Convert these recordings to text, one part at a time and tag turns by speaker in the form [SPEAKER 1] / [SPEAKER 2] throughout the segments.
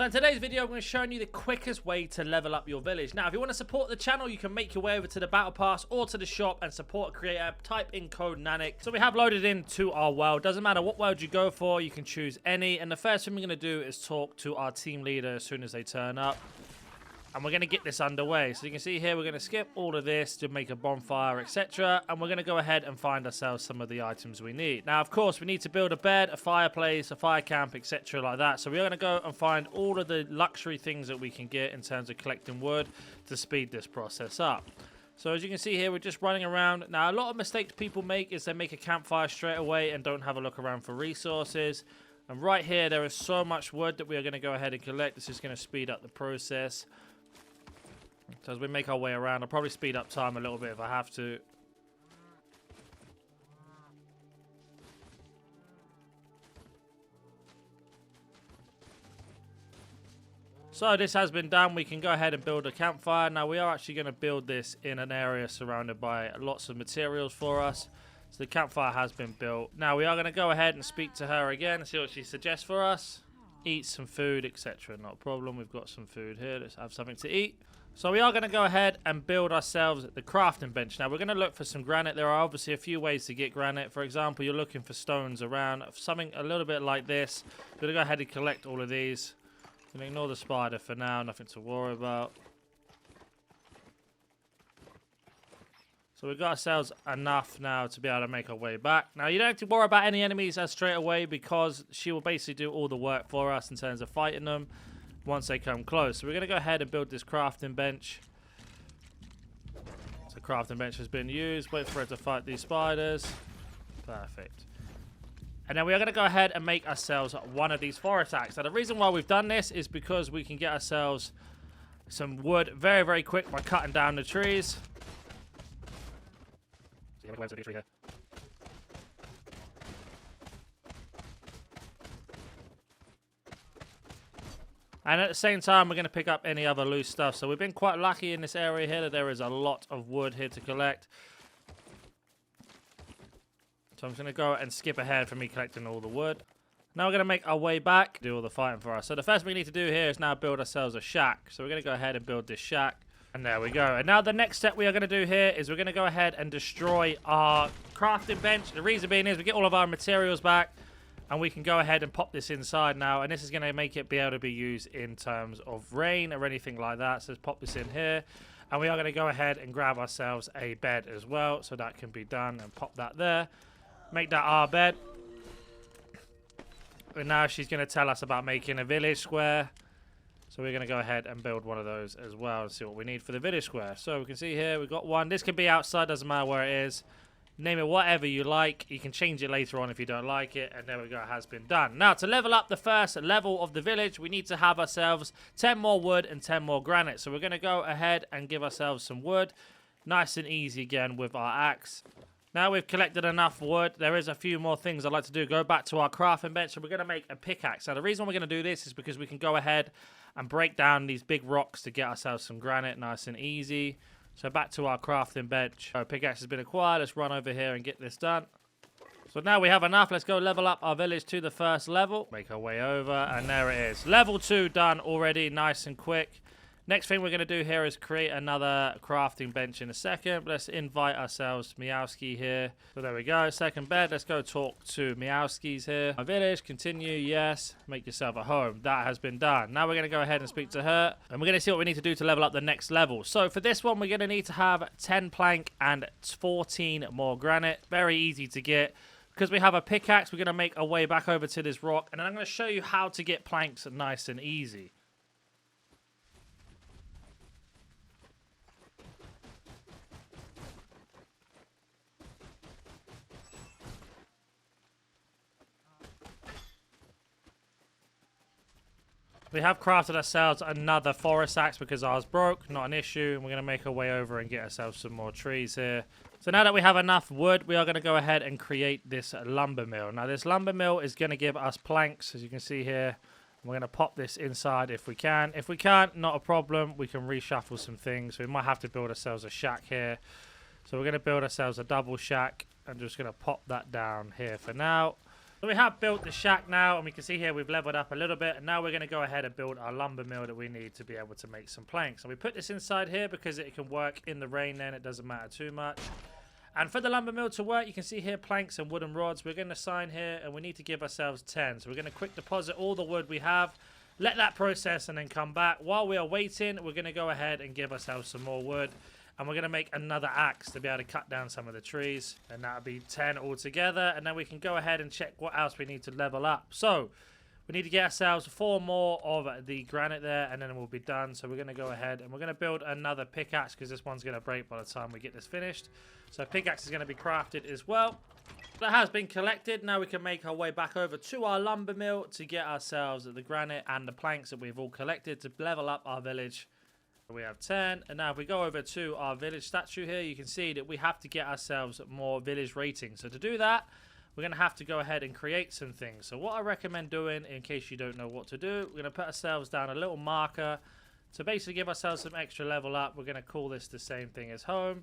[SPEAKER 1] So in today's video, I'm going to be showing you the quickest way to level up your village. Now, if you want to support the channel, you can make your way over to the Battle Pass or to the shop and support a creator. Type in code NANIC. So we have loaded into our world. Doesn't matter what world you go for, you can choose any. And the first thing we're going to do is talk to our team leader as soon as they turn up. And we're going to get this underway. So you can see here, we're going to skip all of this to make a bonfire, etc. And we're going to go ahead and find ourselves some of the items we need. Now, of course, we need to build a bed, a fireplace, a fire camp, etc. like that. So we're going to go and find all of the luxury things that we can get in terms of collecting wood to speed this process up. So as you can see here, we're just running around. Now, a lot of mistakes people make is they make a campfire straight away and don't have a look around for resources. And right here, there is so much wood that we are going to go ahead and collect. This is going to speed up the process. So as we make our way around, I'll probably speed up time a little bit if I have to. So this has been done. We can go ahead and build a campfire. Now we are actually going to build this in an area surrounded by lots of materials for us. So the campfire has been built. Now we are going to go ahead and speak to her again and see what she suggests for us. Eat some food, etc. Not a problem. We've got some food here. Let's have something to eat. So we are going to go ahead and build ourselves the crafting bench. Now we're going to look for some granite. There are obviously a few ways to get granite. For example, you're looking for stones around, something a little bit like this. We're going to go ahead and collect all of these. We're going to ignore the spider for now, nothing to worry about. So we've got ourselves enough now to be able to make our way back. Now you don't have to worry about any enemies straight away because she will basically do all the work for us in terms of fighting them once they come close. So we're going to go ahead and build this crafting bench. So crafting bench has been used. Wait for it to fight these spiders. Perfect. And then we are going to go ahead and make ourselves one of these forest axe. Now the reason why we've done this is because we can get ourselves some wood very, very quick by cutting down the trees. And at the same time, we're going to pick up any other loose stuff. So we've been quite lucky in this area here that there is a lot of wood here to collect. So I'm just going to go and skip ahead for me collecting all the wood. Now we're going to make our way back, do all the fighting for us. So the first thing we need to do here is now build ourselves a shack. So we're going to go ahead and build this shack. And there we go. And now the next step we are going to do here is we're going to go ahead and destroy our crafting bench. The reason being is we get all of our materials back. And we can go ahead and pop this inside now. And this is going to make it be able to be used in terms of rain or anything like that. So let's pop this in here. And we are going to go ahead and grab ourselves a bed as well. So that can be done. And pop that there. Make that our bed. And now she's going to tell us about making a village square. So we're going to go ahead and build one of those as well. And see what we need for the village square. So we can see here we've got one. This can be outside. Doesn't matter where it is. Name it whatever you like. You can change it later on if you don't like it. And there we go. It has been done. Now, to level up the first level of the village, we need to have ourselves 10 more wood and 10 more granite. So we're going to go ahead and give ourselves some wood. Nice and easy again with our axe. Now we've collected enough wood. There is a few more things I'd like to do. Go back to our crafting bench. So we're going to make a pickaxe. Now, the reason we're going to do this is because we can go ahead and break down these big rocks to get ourselves some granite nice and easy. So back to our crafting bench. Our pickaxe has been acquired. Let's run over here and get this done. So now we have enough. Let's go level up our village to the first level. Make our way over. And there it is. Level 2 done already. Nice and quick. Next thing we're going to do here is create another crafting bench in a second. Let's invite ourselves Meowski here. So there we go. Second bed. Let's go talk to Meowskis here. My village. Continue. Yes. Make yourself a home. That has been done. Now we're going to go ahead and speak to her. And we're going to see what we need to do to level up the next level. So for this one, we're going to need to have 10 plank and 14 more granite. Very easy to get. Because we have a pickaxe, we're going to make our way back over to this rock. And then I'm going to show you how to get planks nice and easy. We have crafted ourselves another forest axe because ours broke, not an issue. And we're going to make our way over and get ourselves some more trees here. So now that we have enough wood, we are going to go ahead and create this lumber mill. Now this lumber mill is going to give us planks, as you can see here. We're going to pop this inside if we can. If we can't, not a problem. We can reshuffle some things. We might have to build ourselves a shack here. So we're going to build ourselves a double shack. I'm just going to pop that down here for now. So we have built the shack now, and we can see here we've leveled up a little bit, and now we're going to go ahead and build our lumber mill that we need to be able to make some planks. And we put this inside here because it can work in the rain, then it doesn't matter too much. And for the lumber mill to work, you can see here planks and wooden rods. We're going to sign here, and we need to give ourselves 10. So we're going to quick deposit all the wood we have, let that process, and then come back. While we are waiting, we're going to go ahead and give ourselves some more wood. And we're going to make another axe to be able to cut down some of the trees. And that'll be 10 altogether. And then we can go ahead and check what else we need to level up. So we need to get ourselves 4 more of the granite there, and then we'll be done. So we're going to go ahead and we're going to build another pickaxe because this one's going to break by the time we get this finished. So pickaxe is going to be crafted as well. That has been collected. Now we can make our way back over to our lumber mill to get ourselves the granite and the planks that we've all collected to level up our village. We have 10, and now if we go over to our village statue here, you can see that we have to get ourselves more village ratings. So to do that, we're going to have to go ahead and create some things. So what I recommend doing, in case you don't know what to do, we're going to put ourselves down a little marker to basically give ourselves some extra level up. We're going to call this the same thing as home,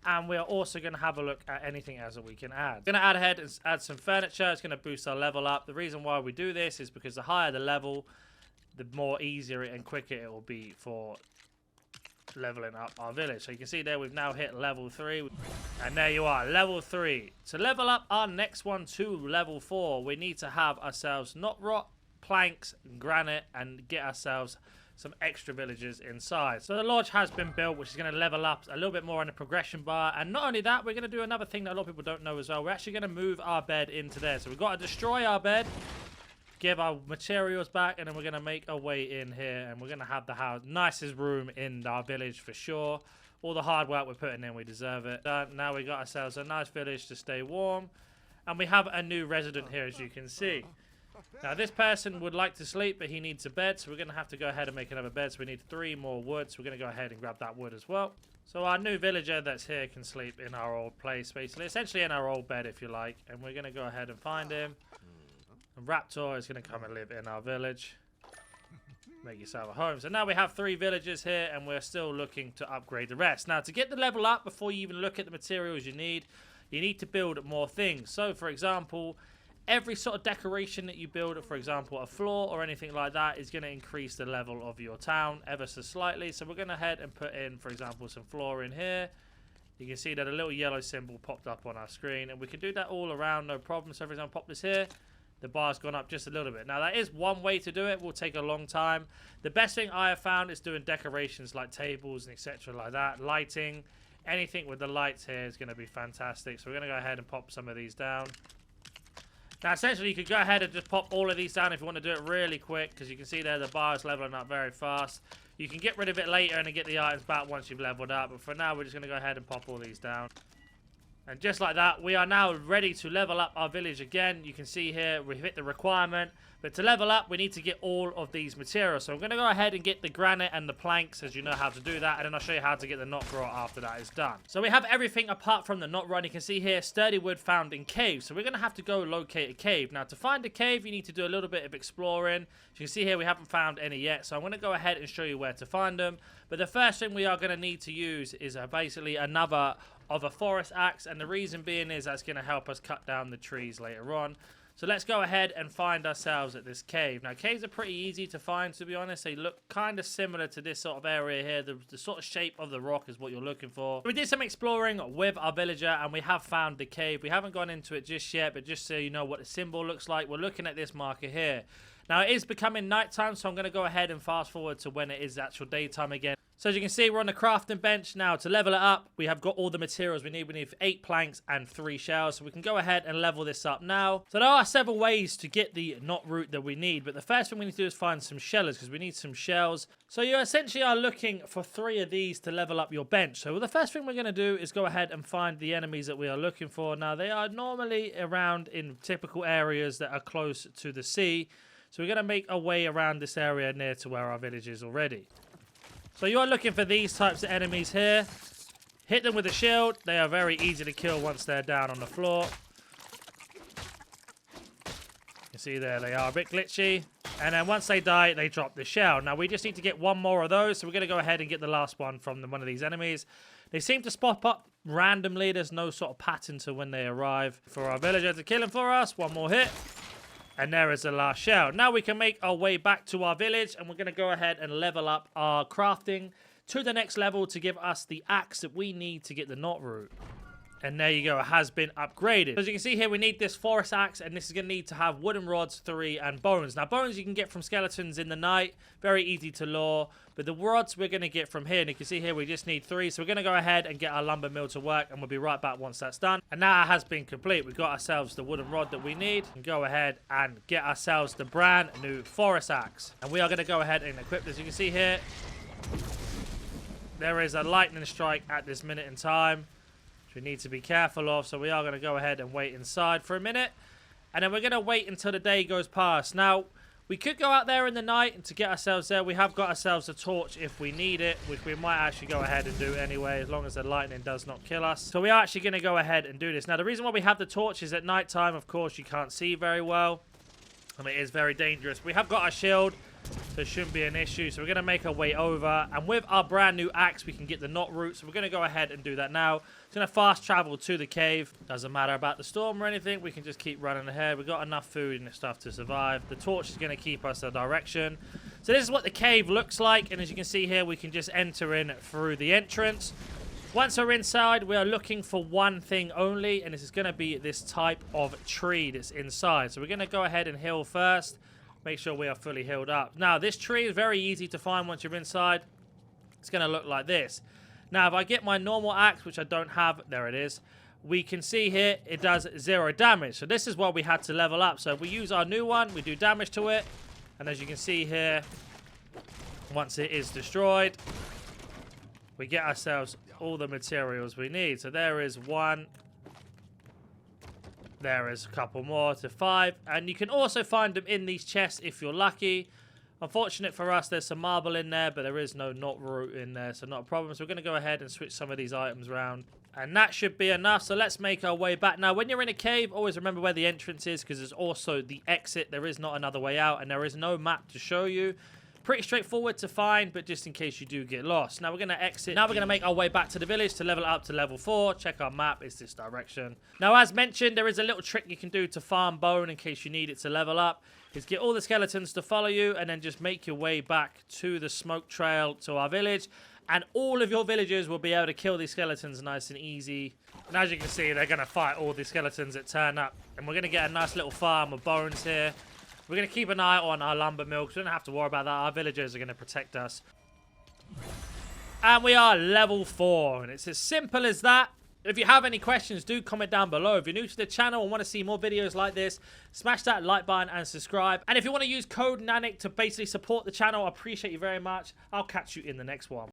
[SPEAKER 1] and we're also going to have a look at anything else that we can add. We're going to add ahead and add some furniture. It's going to boost our level up. The reason why we do this is because the higher the level, the more easier and quicker it will be for leveling up our village. So you can see there we've now hit level 3, and there you are, level 3. To level up our next one to level 4, we need to have ourselves knotroot, planks, granite, and get ourselves some extra villagers inside. So the lodge has been built, which is going to level up a little bit more on the progression bar. And not only that, we're going to do another thing that a lot of people don't know as well. We're actually going to move our bed into there. So we've got to destroy our bed, give our materials back, and then we're going to make our way in here, and we're going to have the nicest room in our village for sure. All the hard work we're putting in, we deserve it. Now we got ourselves a nice village to stay warm, and we have a new resident here, as you can see. Now this person would like to sleep, but he needs a bed, so we're going to have to go ahead and make another bed. So we need 3 more wood, so we're going to go ahead and grab that wood as well. So our new villager that's here can sleep in our old place, basically, essentially in our old bed if you like, and we're going to go ahead and find him. And Raptor is going to come and live in our village. Make yourself a home. So now we have 3 villagers here, and we're still looking to upgrade the rest. Now, to get the level up, before you even look at the materials you need to build more things. So, for example, every sort of decoration that you build, for example, a floor or anything like that, is going to increase the level of your town ever so slightly. So we're going to head and put in, for example, some floor in here. You can see that a little yellow symbol popped up on our screen, and we can do that all around, no problem. So, for example, pop this here. The bar's gone up just a little bit. Now, that is one way to do it. It will take a long time. The best thing I have found is doing decorations like tables and etc. like that. Lighting. Anything with the lights here is going to be fantastic. So we're going to go ahead and pop some of these down. Now, essentially, you could go ahead and just pop all of these down if you want to do it really quick, because you can see there the bar is leveling up very fast. You can get rid of it later and then get the items back once you've leveled up. But for now, we're just going to go ahead and pop all these down. And just like that, we are now ready to level up our village again. You can see here, we've hit the requirement. But to level up, we need to get all of these materials. So I'm going to go ahead and get the granite and the planks, as you know how to do that. And then I'll show you how to get the knotroot after that is done. So we have everything apart from the knotroot. You can see here, sturdy wood found in caves. So we're going to have to go locate a cave. Now, to find a cave, you need to do a little bit of exploring. As you can see here, we haven't found any yet. So I'm going to go ahead and show you where to find them. But the first thing we are going to need to use is basically another of a forest axe, and the reason being is that's going to help us cut down the trees later on. So let's go ahead and find ourselves at this cave. Now, caves are pretty easy to find, to be honest. They look kind of similar to this sort of area here. The sort of shape of the rock is what you're looking for. We did some exploring with our villager, and we have found the cave. We haven't gone into it just yet, but just so you know what the symbol looks like, we're looking at this marker here. Now, it is becoming nighttime, so I'm going to go ahead and fast forward to when it is actual daytime again. So as you can see, we're on the crafting bench now. To level it up, we have got all the materials we need. We need 8 planks and 3 shells. So we can go ahead and level this up now. So there are several ways to get the knotroot that we need. But the first thing we need to do is find some shellers, because we need some shells. So you essentially are looking for 3 of these to level up your bench. So the first thing we're going to do is go ahead and find the enemies that we are looking for. Now, they are normally around in typical areas that are close to the sea. So we're going to make our way around this area near to where our village is already. So you are looking for these types of enemies here. Hit them with a shield. They are very easy to kill once they're down on the floor. You see there, they are a bit glitchy. And then once they die, they drop the shell. Now, we just need to get 1 more of those. So we're going to go ahead and get the last one from one of these enemies. They seem to pop up randomly. There's no sort of pattern to when they arrive. For our villager to kill him for us. One more hit. And there is the last shell. Now we can make our way back to our village, and we're going to go ahead and level up our crafting to the next level to give us the axe that we need to get the Knotroot. And there you go, it has been upgraded. As you can see here, we need this forest axe, and this is going to need to have wooden rods, 3, and bones. Now, bones you can get from skeletons in the night. Very easy to lure. But the rods we're going to get from here, and you can see here we just need 3. So we're going to go ahead and get our lumber mill to work, and we'll be right back once that's done. And now it has been complete. We've got ourselves the wooden rod that we need. And go ahead and get ourselves the brand new forest axe. And we are going to go ahead and equip this. You can see here, there is a lightning strike at this minute in time. We need to be careful of, so we are going to go ahead and wait inside for a minute, and then we're going to wait until the day goes past. Now, we could go out there in the night and to get ourselves there. We have got ourselves a torch if we need it, which we might actually go ahead and do anyway, as long as the lightning does not kill us. So we are actually going to go ahead and do this. Now, the reason why we have the torch is at night time, of course, you can't see very well, and it is very dangerous. We have got our shield, so it shouldn't be an issue. So we're going to make our way over, and with our brand new axe we can get the Knotroot. So we're going to go ahead and do that now. It's going to fast travel to the cave. Doesn't matter about the storm or anything, we can just keep running ahead. We've got enough food and stuff to survive. The torch is going to keep us a direction. So this is what the cave looks like, and as you can see here, we can just enter in through the entrance. Once we're inside, we are looking for one thing only, and this is going to be this type of tree that's inside. So we're going to go ahead and heal first. Make sure we are fully healed up. Now, this tree is very easy to find once you're inside. It's going to look like this. Now, if I get my normal axe, which I don't have, there it is, we can see here it does 0 damage. So this is what we had to level up. So if we use our new one, we do damage to it. And as you can see here, once it is destroyed, we get ourselves all the materials we need. So there is 1. There is a couple more to 5, and you can also find them in these chests if you're lucky. Unfortunate for us, there's some marble in there, but there is no Knotroot in there, so not a problem. So we're going to go ahead and switch some of these items around, and that should be enough. So let's make our way back. Now, when you're in a cave, always remember where the entrance is, because there's also the exit. There is not another way out, and there is no map to show you. Pretty straightforward to find, but just in case you do get lost. Now we're going to exit. Now we're going to make our way back to the village to level up to level 4. Check our map. It's this direction. Now, as mentioned, there is a little trick you can do to farm bone in case you need it to level up. Is get all the skeletons to follow you and then just make your way back to the smoke trail to our village. And all of your villagers will be able to kill these skeletons nice and easy. And as you can see, they're going to fight all the skeletons that turn up. And we're going to get a nice little farm of bones here. We're going to keep an eye on our lumber mill because we don't have to worry about that. Our villagers are going to protect us. And we are level 4. And it's as simple as that. If you have any questions, do comment down below. If you're new to the channel and want to see more videos like this, smash that like button and subscribe. And if you want to use code NANIC to basically support the channel, I appreciate you very much. I'll catch you in the next one.